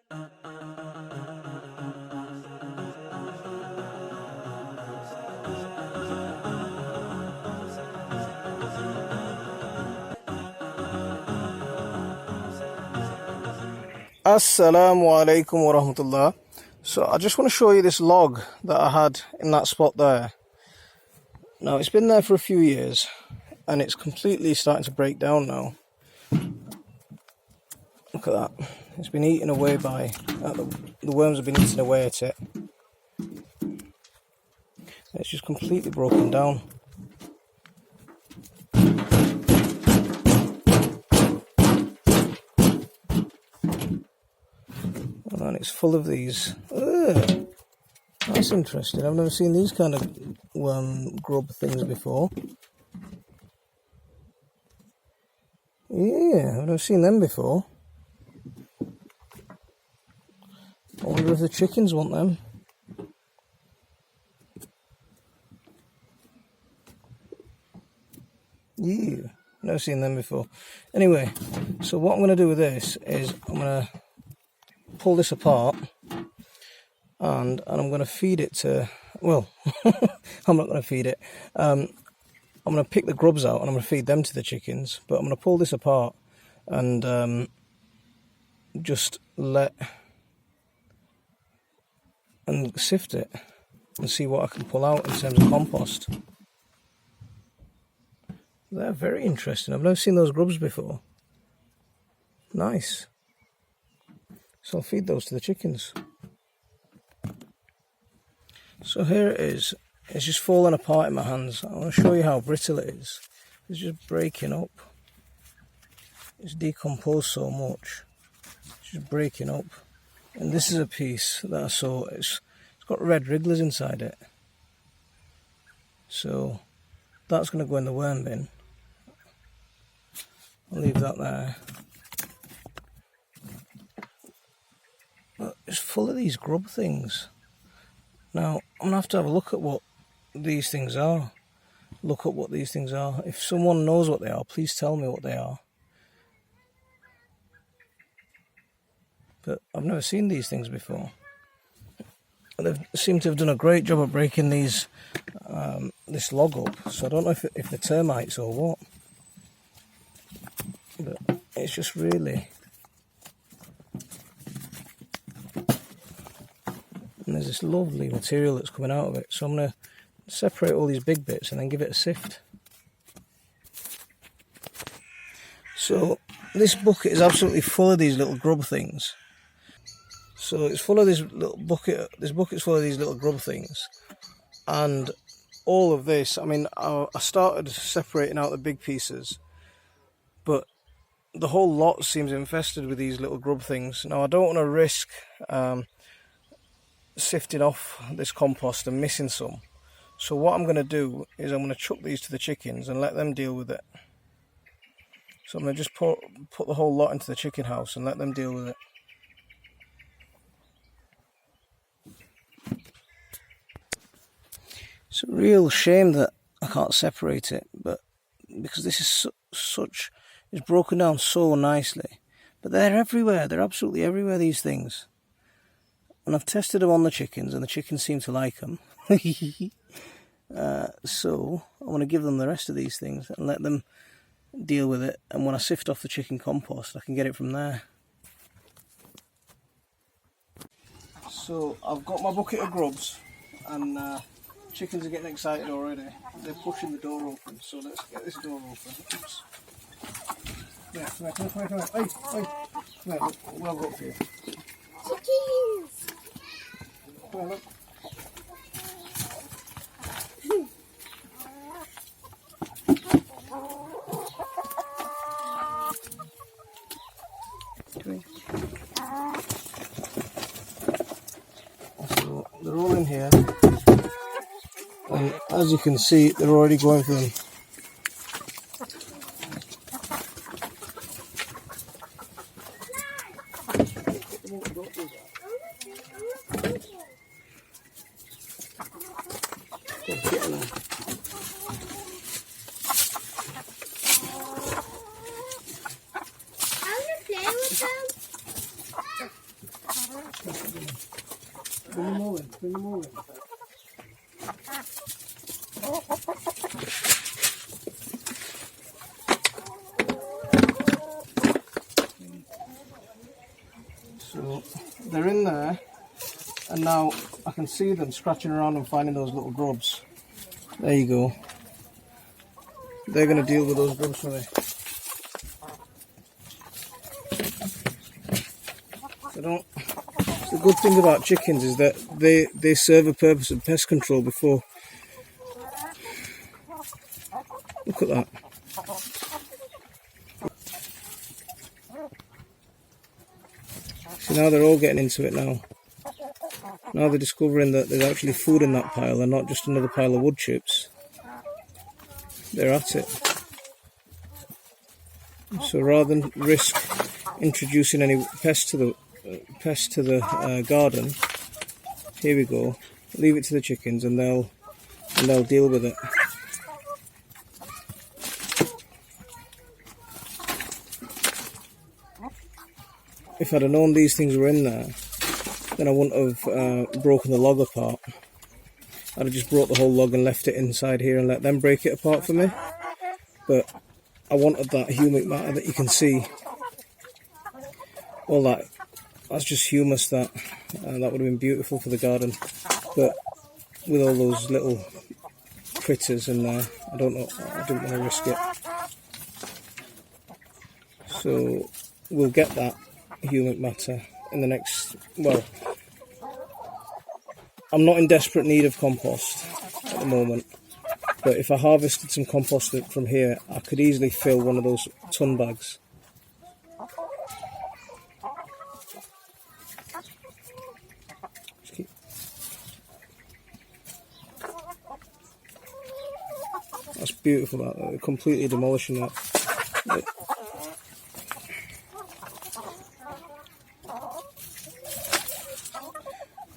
Assalamu alaikum wa rahmatullah. So I just want to show you this log that I had in that spot there. Now it's been there for a few years and it's completely starting to break down now. Look at that. It's been eaten away by, the worms have been eating away at it. It's just completely broken down. And it's full of these. Ugh, that's interesting. I've never seen these kind of worm grub things before. Yeah, I've never seen them before. I wonder if the chickens want them. Yeah, never seen them before. Anyway, so what I'm going to do with this is I'm going to pull this apart and I'm going to feed it to, well, I'm not going to feed it. I'm going to pick the grubs out and I'm going to feed them to the chickens, but I'm going to pull this apart and just sift it and see what I can pull out in terms of compost. They're very interesting. I've never seen those grubs before. Nice. So I'll feed those to the chickens. So here it is. It's just falling apart in my hands. I want to show you how brittle it is. It's just breaking up. It's decomposed so much. It's just breaking up. And this is a piece that I saw. It's got red wrigglers inside it. So that's going to go in the worm bin. I'll leave that there. But it's full of these grub things. Now, I'm going to have a look at what these things are. Look up what these things are. If someone knows what they are, please tell me what they are. But I've never seen these things before. They seem to have done a great job of breaking these, this log up. So I don't know if they're termites or what. But it's just really... And there's this lovely material that's coming out of it. So I'm going to separate all these big bits and then give it a sift. So this bucket is absolutely full of these little grub things. So it's full of this little bucket. This bucket's full of these little grub things. And all of this, I mean, I started separating out the big pieces. But the whole lot seems infested with these little grub things. Now I don't want to risk... sifting off this compost and missing some. So what I'm going to do is I'm going to chuck these to the chickens and let them deal with it. So I'm going to just put the whole lot into the chicken house and let them deal with it. It's a real shame that I can't separate it, but because this is it's broken down so nicely. But they're everywhere. They're absolutely everywhere, these things. And I've tested them on the chickens, and the chickens seem to like them. So I want to give them the rest of these things and let them deal with it. And when I sift off the chicken compost, I can get it from there. So I've got my bucket of grubs, and chickens are getting excited already. They're pushing the door open, so let's get this door open. Oops. Yeah, come here. Hey, come here, look, what I've got for you. Chickens! Come on, look. So they're all in here, and as you can see, they're already going for them. Bring them all in, bring them all in. So they're in there, and now I can see them scratching around and finding those little grubs. There you go. They're going to deal with those grubs for me. The good thing about chickens is that they serve a purpose of pest control before. Look at that. So now they're all getting into it now. Now they're discovering that there's actually food in that pile and not just another pile of wood chips. They're at it. So rather than risk introducing any pests to the garden, here we go. Leave it to the chickens and they'll deal with it. If I'd have known these things were in there, then I wouldn't have broken the log apart. I'd have just brought the whole log and left it inside here and let them break it apart for me. But I wanted that humic matter that you can see. All that's just humus. That would have been beautiful for the garden. But with all those little critters in there, I don't know. I didn't want to risk it. So we'll get that humic matter in the next, well, I'm not in desperate need of compost at the moment, but if I harvested some compost from here, I could easily fill one of those ton bags. That's beautiful, that completely demolishing that.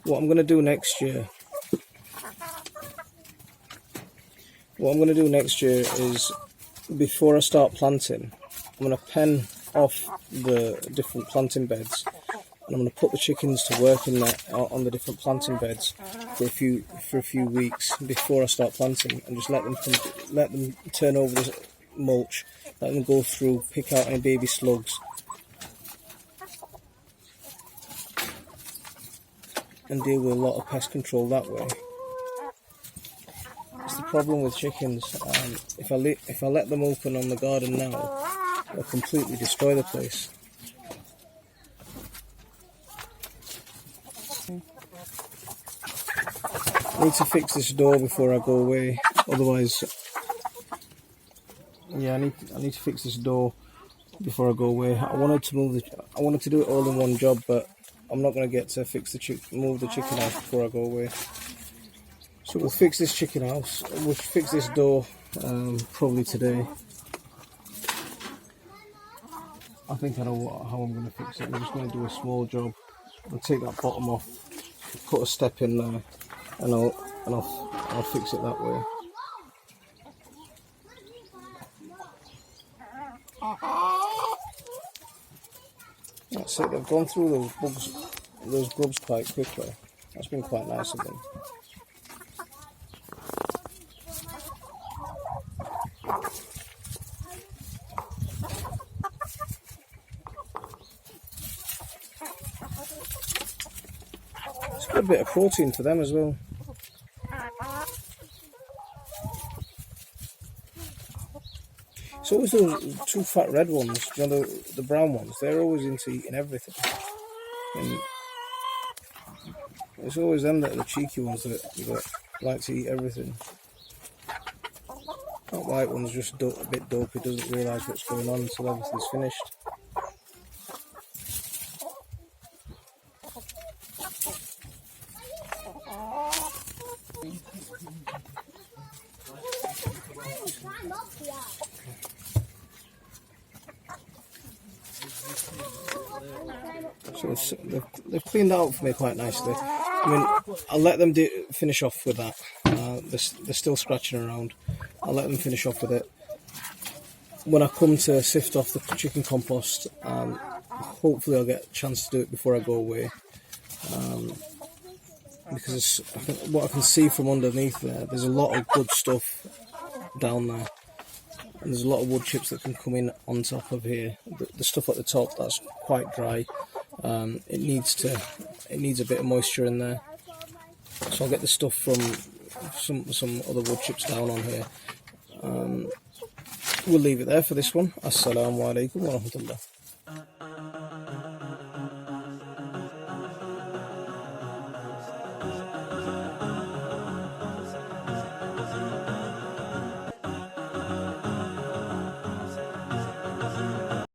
What I'm going to do next year is, before I start planting, I'm going to pen off the different planting beds, and I'm going to put the chickens to work in there on the different planting beds for a few weeks before I start planting, and just let them turn over the mulch, let them go through, pick out any baby slugs, and deal with a lot of pest control that way. It's the problem with chickens. If I let them open on the garden now, they'll completely destroy the place. I need to fix this door before I go away. Otherwise, yeah, I need to fix this door before I go away. I wanted to do it all in one job, but I'm not going to get to move the chicken house before I go away. So we'll fix this chicken house. We'll fix this door probably today. I think I know how I'm going to fix it. I'm just going to do a small job. I'll take that bottom off, put a step in there, and I'll fix it that way. That's it. They've gone through those grubs quite quickly. That's been quite nice of them. It's got a bit of protein for them as well. It's always those two fat red ones, you know, the brown ones. They're always into eating everything. And it's always them that are the cheeky ones that like to eat everything. That white one's just a bit dopey, doesn't realise what's going on until everything's finished. So they've cleaned that out for me quite nicely. I mean, I'll let them finish off with that. They're still scratching around. I'll let them finish off with it. When I come to sift off the chicken compost, hopefully I'll get a chance to do it before I go away. because what I can see from underneath there's a lot of good stuff down there, and there's a lot of wood chips that can come in on top of here. The stuff at the top, that's quite dry. It needs a bit of moisture in there, so I'll get the stuff from some other wood chips down on here. We'll leave it there for this one. Assalamu alaikum wa rahmatullah.